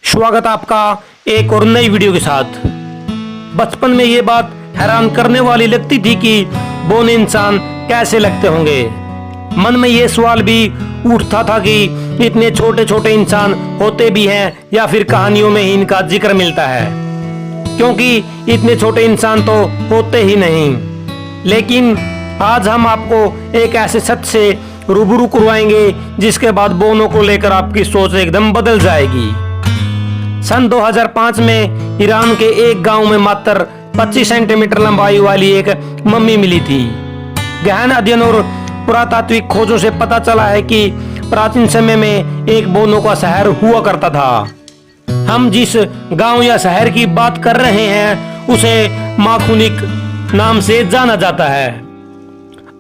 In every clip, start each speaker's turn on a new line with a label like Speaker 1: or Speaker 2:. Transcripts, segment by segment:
Speaker 1: स्वागत आपका एक और नई वीडियो के साथ। बचपन में ये बात हैरान करने वाली लगती थी कि बौने इंसान कैसे लगते होंगे। मन में ये सवाल भी उठता था कि इतने छोटे छोटे इंसान होते भी हैं या फिर कहानियों में ही इनका जिक्र मिलता है, क्योंकि इतने छोटे इंसान तो होते ही नहीं। लेकिन आज हम आपको एक ऐसे सच से रूबरू करवाएंगे जिसके बाद बौनों को लेकर आपकी सोच एकदम बदल जाएगी। सन 2005 में ईरान के एक गांव में मात्र 25 सेंटीमीटर लंबाई वाली एक मम्मी मिली थी। गहन अध्ययन और पुरातात्विक खोजों से पता चला है कि प्राचीन समय में एक बौनों का शहर हुआ करता था। हम जिस गांव या शहर की बात कर रहे हैं उसे माखुनिक नाम से जाना जाता है।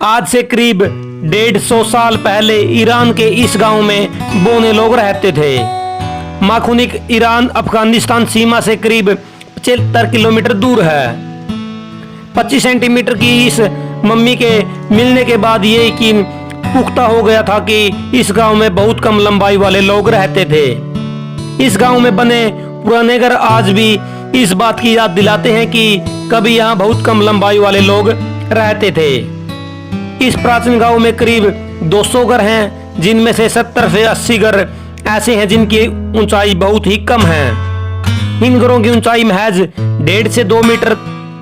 Speaker 1: आज से करीब 150 साल पहले ईरान के इस गांव में बौने लोग रहते थे। माखुनिक ईरान अफगानिस्तान सीमा से करीब 75 किलोमीटर दूर है। 25 सेंटीमीटर की इस मम्मी के मिलने के बाद ये यकीन पुख्ता हो गया था कि इस गांव में बहुत कम लंबाई वाले लोग रहते थे। इस गांव में बने पुराने घर आज भी इस बात की याद दिलाते हैं कि कभी यहाँ बहुत कम लंबाई वाले लोग रहते थे। इस प्राचीन गांव में करीब 200 घर हैं, जिनमें से 70 से 80 घर ऐसे हैं जिनकी ऊंचाई बहुत ही कम है। इन घरों की ऊंचाई महज 1.5 से 2 मीटर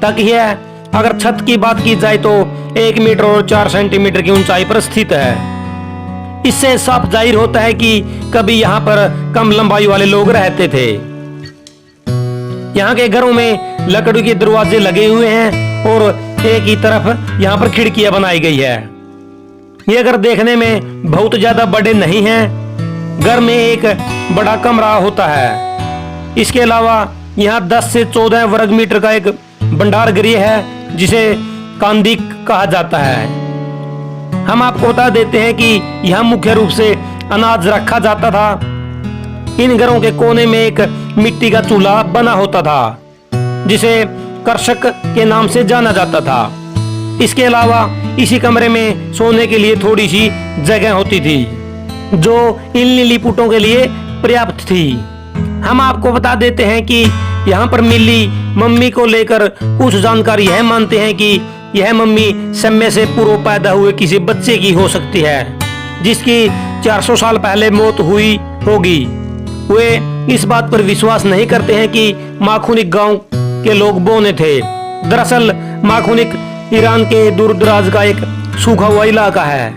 Speaker 1: तक ही है। अगर छत की बात की जाए तो 1 मीटर और 4 सेंटीमीटर की ऊंचाई पर स्थित है। इससे साफ जाहिर होता है कि कभी यहाँ पर कम लंबाई वाले लोग रहते थे। यहाँ के घरों में लकड़ी के दरवाजे लगे हुए हैं और एक ही तरफ यहाँ पर खिड़कियां बनाई गई है। ये घर देखने में बहुत ज्यादा बड़े नहीं हैं। घर में एक बड़ा कमरा होता है। इसके अलावा यहाँ 10 से 14 वर्ग मीटर का एक भंडार गृह है जिसे कांदिक कहा जाता है। हम आपको बता देते हैं कि यहाँ मुख्य रूप से अनाज रखा जाता था। इन घरों के कोने में एक मिट्टी का चूल्हा बना होता था जिसे कर्षक के नाम से जाना जाता था। इसके अलावा इसी कमरे में सोने के लिए थोड़ी सी जगह होती थी जो इन लिलीपुटों के लिए पर्याप्त थी। हम आपको बता देते हैं कि यहाँ पर मिली मम्मी को लेकर कुछ जानकारी यह मानते हैं कि यह मम्मी समय से पूर्व पैदा हुए किसी बच्चे की हो सकती है जिसकी 400 साल पहले मौत हुई होगी। वे इस बात पर विश्वास नहीं करते हैं कि माखुनिक गांव के लोग बौने थे। दरअसल माखुनिक ईरान के दूर दराज का एक सूखा हुआ इलाका है।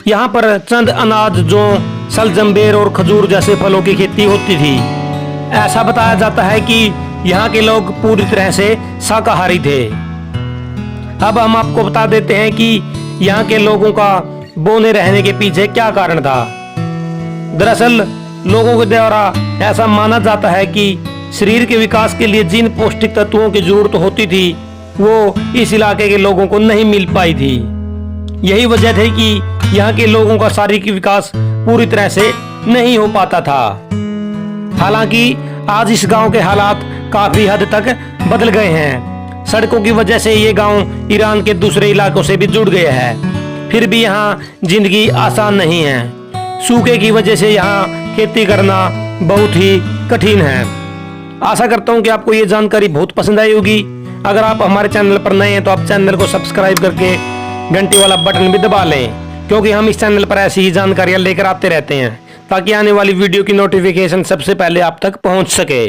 Speaker 1: यहाँ पर चंद अनाज, जौ, सलजम, और खजूर जैसे फलों की खेती होती थी। ऐसा बताया जाता है कि यहाँ के लोग पूरी तरह से शाकाहारी थे। अब हम आपको बता देते हैं कि यहाँ के लोगों का बौने रहने के पीछे क्या कारण था। दरअसल लोगों के द्वारा ऐसा माना जाता है कि शरीर के विकास के लिए जिन पौष्टिक तत्वों की जरूरत होती थी वो इस इलाके के लोगों को नहीं मिल पाई थी। यही वजह थी कि यहाँ के लोगों का शारीरिक विकास पूरी तरह से नहीं हो पाता था। हालांकि आज इस गांव के हालात काफी हद तक बदल गए हैं। सड़कों की वजह से ये गांव ईरान के दूसरे इलाकों से भी जुड़ गया है। फिर भी यहाँ जिंदगी आसान नहीं है। सूखे की वजह से यहाँ खेती करना बहुत ही कठिन है। आशा करता हूँ कि आपको ये जानकारी बहुत पसंद आई होगी। अगर आप हमारे चैनल पर नए हैं तो आप चैनल को सब्सक्राइब करके घंटी वाला बटन भी दबा लें, क्योंकि हम इस चैनल पर ऐसी ही जानकारियां लेकर आते रहते हैं ताकि आने वाली वीडियो की नोटिफिकेशन सबसे पहले आप तक पहुंच सके।